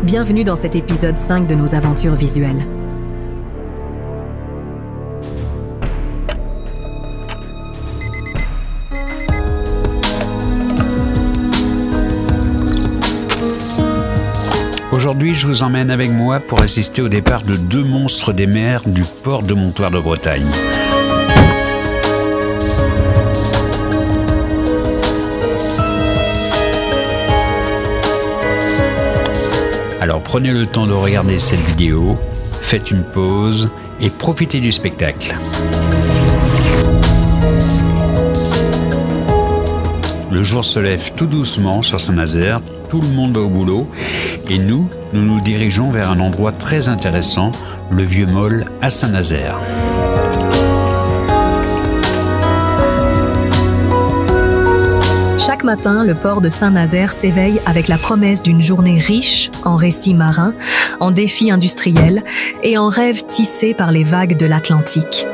Bienvenue dans cet épisode 5 de nos aventures visuelles. Aujourd'hui, je vous emmène avec moi pour assister au départ de 2 monstres des mers du port de Montoire de Bretagne. Alors prenez le temps de regarder cette vidéo, faites une pause et profitez du spectacle. Le jour se lève tout doucement sur Saint-Nazaire, tout le monde va au boulot et nous nous dirigeons vers un endroit très intéressant, le Vieux Môle à Saint-Nazaire. Chaque matin, le port de Saint-Nazaire s'éveille avec la promesse d'une journée riche en récits marins, en défis industriels et en rêves tissés par les vagues de l'Atlantique.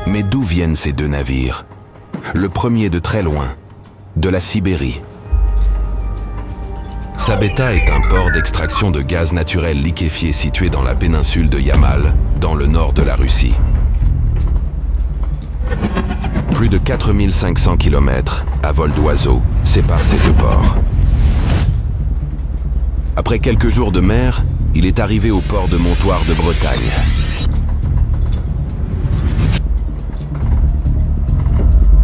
Mais d'où viennent ces 2 navires? Le premier de très loin, de la Sibérie. Sabeta est un port d'extraction de gaz naturel liquéfié situé dans la péninsule de Yamal, dans le nord de la Russie. Plus de 4500 km à vol d'oiseau séparent ces 2 ports. Après quelques jours de mer, il est arrivé au port de Montoire de Bretagne.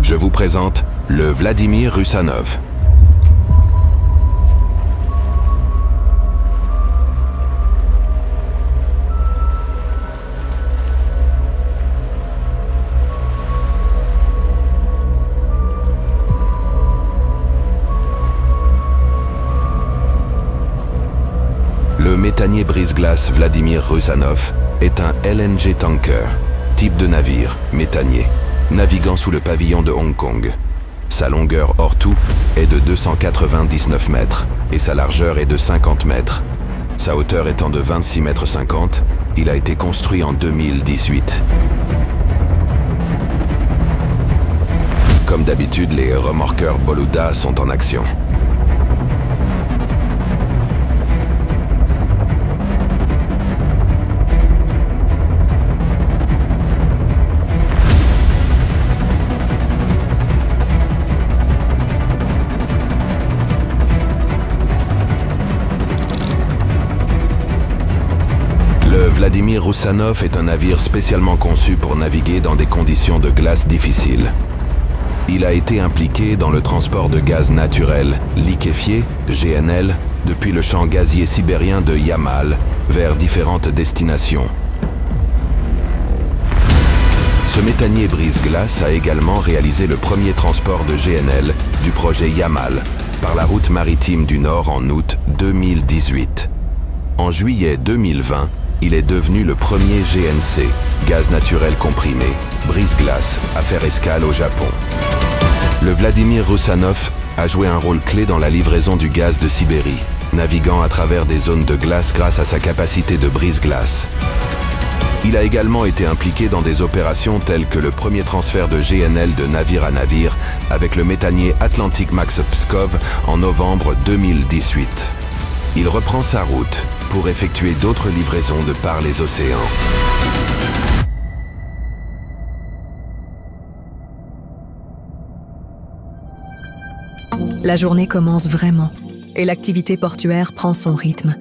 Je vous présente le Vladimir Russanov. Le méthanier brise-glace Vladimir Russanov est un LNG tanker, type de navire méthanier, naviguant sous le pavillon de Hong Kong. Sa longueur hors tout est de 299 mètres et sa largeur est de 50 mètres. Sa hauteur étant de 26,50 mètres, il a été construit en 2018. Comme d'habitude, les remorqueurs Boluda sont en action. Le Vladimir Russanov est un navire spécialement conçu pour naviguer dans des conditions de glace difficiles. Il a été impliqué dans le transport de gaz naturel liquéfié, GNL, depuis le champ gazier sibérien de Yamal vers différentes destinations. Ce méthanier brise-glace a également réalisé le premier transport de GNL du projet Yamal par la route maritime du Nord en août 2018. En juillet 2020, il est devenu le premier GNC, gaz naturel comprimé, brise-glace, à faire escale au Japon. Le Vladimir Russanov a joué un rôle clé dans la livraison du gaz de Sibérie, naviguant à travers des zones de glace grâce à sa capacité de brise-glace. Il a également été impliqué dans des opérations telles que le premier transfert de GNL de navire à navire avec le méthanier Atlantic Max Pskov en novembre 2018. Il reprend sa route pour effectuer d'autres livraisons de par les océans. La journée commence vraiment et l'activité portuaire prend son rythme.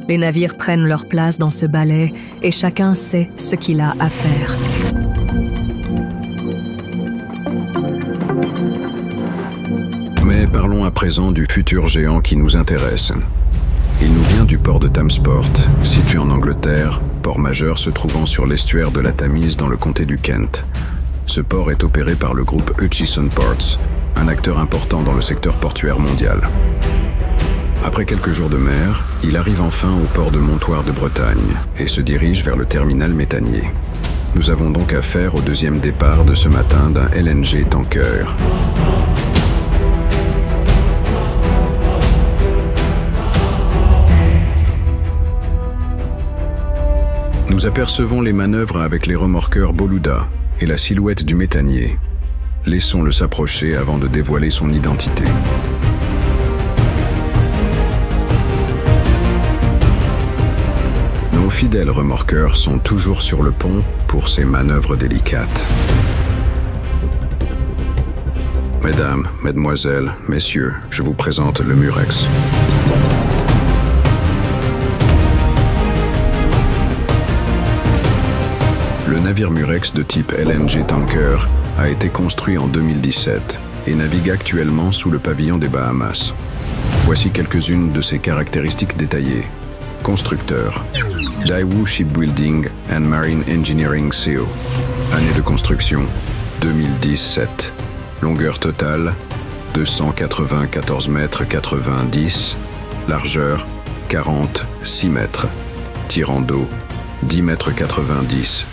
Les navires prennent leur place dans ce balai et chacun sait ce qu'il a à faire. Mais parlons à présent du futur géant qui nous intéresse. Il nous vient du port de Thamesport, situé en Angleterre, port majeur se trouvant sur l'estuaire de la Tamise dans le comté du Kent. Ce port est opéré par le groupe Hutchison Ports, un acteur important dans le secteur portuaire mondial. Après quelques jours de mer, il arrive enfin au port de Montoire de Bretagne et se dirige vers le terminal méthanier. Nous avons donc affaire au 2e départ de ce matin d'un LNG tanker. Nous apercevons les manœuvres avec les remorqueurs Boluda et la silhouette du méthanier. Laissons-le s'approcher avant de dévoiler son identité. fidèles remorqueurs sont toujours sur le pont pour ces manœuvres délicates. Mesdames, mesdemoiselles, messieurs, je vous présente le Murex. Le navire Murex de type LNG Tanker a été construit en 2017 et navigue actuellement sous le pavillon des Bahamas. Voici quelques-unes de ses caractéristiques détaillées. Constructeur: Daewoo Shipbuilding and Marine Engineering CO. Année de construction: 2017. Longueur totale: 294 mètres 90. Largeur: 46 mètres. Tirant d'eau: 10 mètres 90.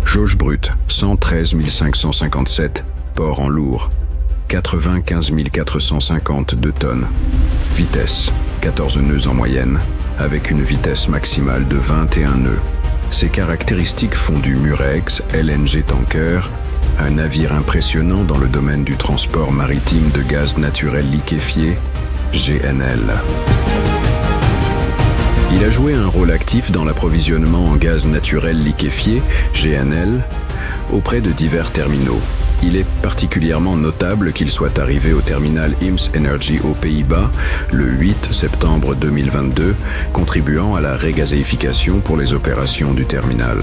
Jauge brute: 113 557. Port en lourd: 95 452 tonnes. Vitesse: 14 nœuds en moyenne, avec une vitesse maximale de 21 nœuds. Ces caractéristiques font du Murex LNG Tanker un navire impressionnant dans le domaine du transport maritime de gaz naturel liquéfié, GNL. Il a joué un rôle actif dans l'approvisionnement en gaz naturel liquéfié, GNL, auprès de divers terminaux. Il est particulièrement notable qu'il soit arrivé au terminal IJmuiden aux Pays-Bas le 8 septembre 2022, contribuant à la régazéification pour les opérations du terminal.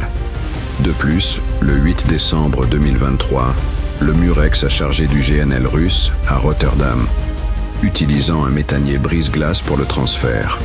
De plus, le 8 décembre 2023, le Murex a chargé du GNL russe à Rotterdam, utilisant un méthanier brise-glace pour le transfert.